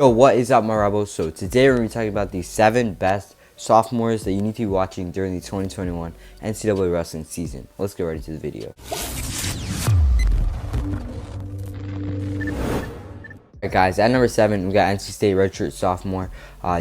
Yo, what is up, my rebels? So today we're going to be talking about the 7 best sophomores that you need to be watching during the 2021 NCAA wrestling season. Let's get right into the video. Alright guys, at number 7 we got NC State redshirt sophomore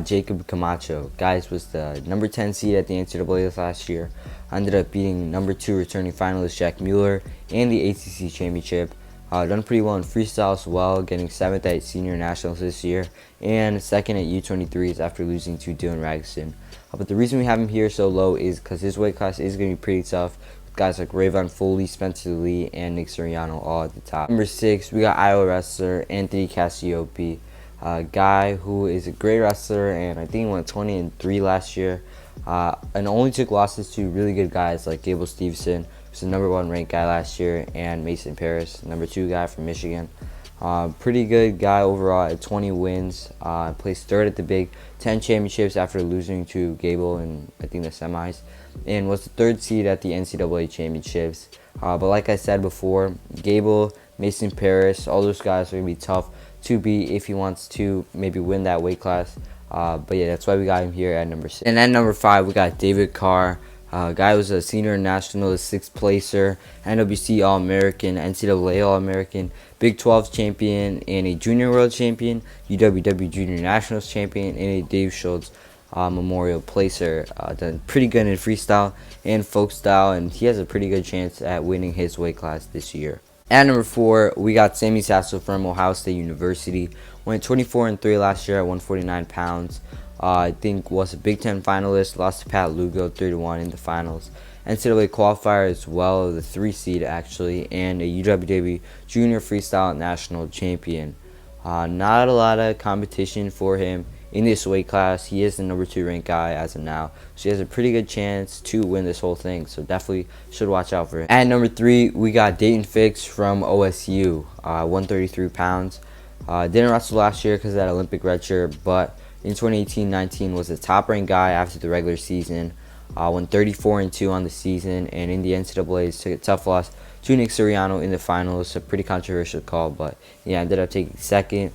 Jacob Camacho. Guys was the number 10 seed at the NCAA last year. Ended up beating number 2 returning finalist Jack Mueller and the ACC championship. Done pretty well in freestyle as well, getting 7th at senior nationals this year and 2nd at U23s after losing to Dylan Ragston. But the reason we have him here so low is because his weight class is going to be pretty tough. Guys like Rayvon Foley, Spencer Lee, and Nick Soriano all at the top. Number 6, we got Iowa wrestler Anthony Cassiope, a guy who is a great wrestler, and I think he went 20-3 last year, and only took losses to really good guys like Gable Stevenson, who's the number 1 ranked guy last year, and Mason Paris, number 2 guy from Michigan. Pretty good guy overall at 20 wins. Placed 3rd at the Big Ten championships after losing to Gable in I think the semis, and was the 3rd seed at the NCAA championships. But like I said before, Gable, Mason Paris, all those guys are going to be tough to beat if he wants to maybe win that weight class. But yeah, that's why we got him here at number 6. And at number 5, we got David Carr. Guy was a senior national 6th placer, NWC All-American, NCAA All-American, Big 12 champion, and a junior world champion, UWW Junior Nationals champion, and a Dave Schultz Memorial placer. Done pretty good in freestyle and folk style, and he has a pretty good chance at winning his weight class this year. At number 4, we got Sami from Ohio State University. Went 24-3 last year at 149 pounds. I think was a Big Ten finalist, lost to Pat Lugo 3-1 in the finals. NCAA qualifier as well, the 3 seed actually, and a UWW Junior Freestyle National Champion. Not a lot of competition for him in this weight class. He is the number 2 ranked guy as of now, so he has a pretty good chance to win this whole thing, so definitely should watch out for him. At number 3, we got Dayton from OSU, 133 pounds. Didn't wrestle last year because of that Olympic redshirt, but in 2018-19 was the top ranked guy after the regular season. Went 34-2 on the season, and in the NCAAs took a tough loss to Nick Soriano in the finals. A pretty controversial call, but yeah, ended up taking 2nd.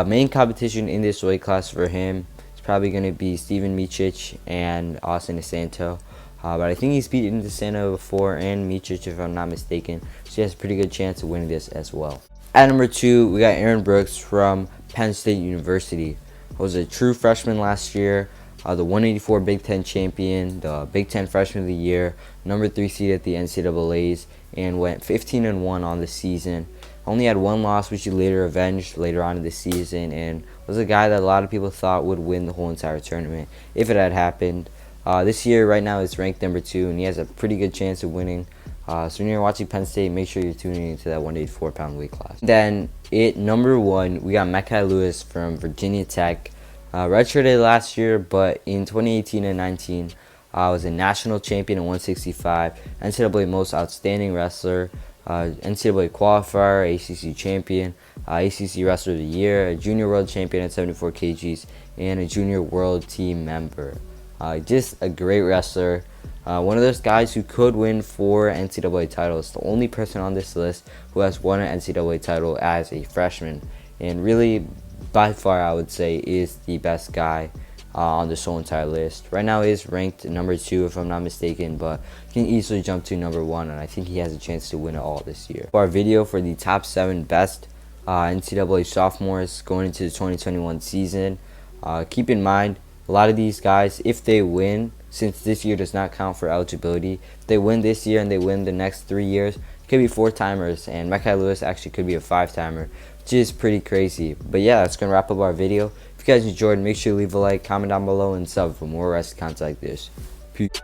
Main competition in this weight class for him is probably going to be Steven Miocic and Austin DeSanto. But I think he's beaten DeSanto before and Miocic if I'm not mistaken, so he has a pretty good chance of winning this as well. At number 2, we got Aaron Brooks from Penn State University. Was a true freshman last year, the 184 Big Ten champion, the Big Ten Freshman of the Year, number 3 seed at the NCAAs, and went 15-1 on the season. Only had 1 loss, which he later avenged later on in the season, and was a guy that a lot of people thought would win the whole entire tournament if it had happened. This year, right now, is ranked number 2, and he has a pretty good chance of winning. So when you're watching Penn State, make sure you're tuning into that 184-pound weight class. Then at number 1, we got Mekhi Lewis from Virginia Tech. Redshirted last year, but in 2018 and 19, was a national champion at 165, NCAA most outstanding wrestler, NCAA qualifier, ACC champion, ACC wrestler of the year, a junior world champion at 74 kgs, and a junior world team member. Just a great wrestler. One of those guys who could win 4 NCAA titles. The only person on this list who has won an NCAA title as a freshman, and really by far I would say is the best guy on this whole entire list. Right now he is ranked number 2 if I'm not mistaken, but can easily jump to number 1, and I think he has a chance to win it all this year. For our video for the top 7 best NCAA sophomores going into the 2021 season, keep in mind a lot of these guys, if they win, since this year does not count for eligibility, if they win this year and they win the next 3 years, it could be 4-timers, and Mekhi Lewis actually could be a 5-timer, which is pretty crazy. But yeah, that's going to wrap up our video. If you guys enjoyed, make sure to leave a like, comment down below, and sub for more wrestling content like this. Peace.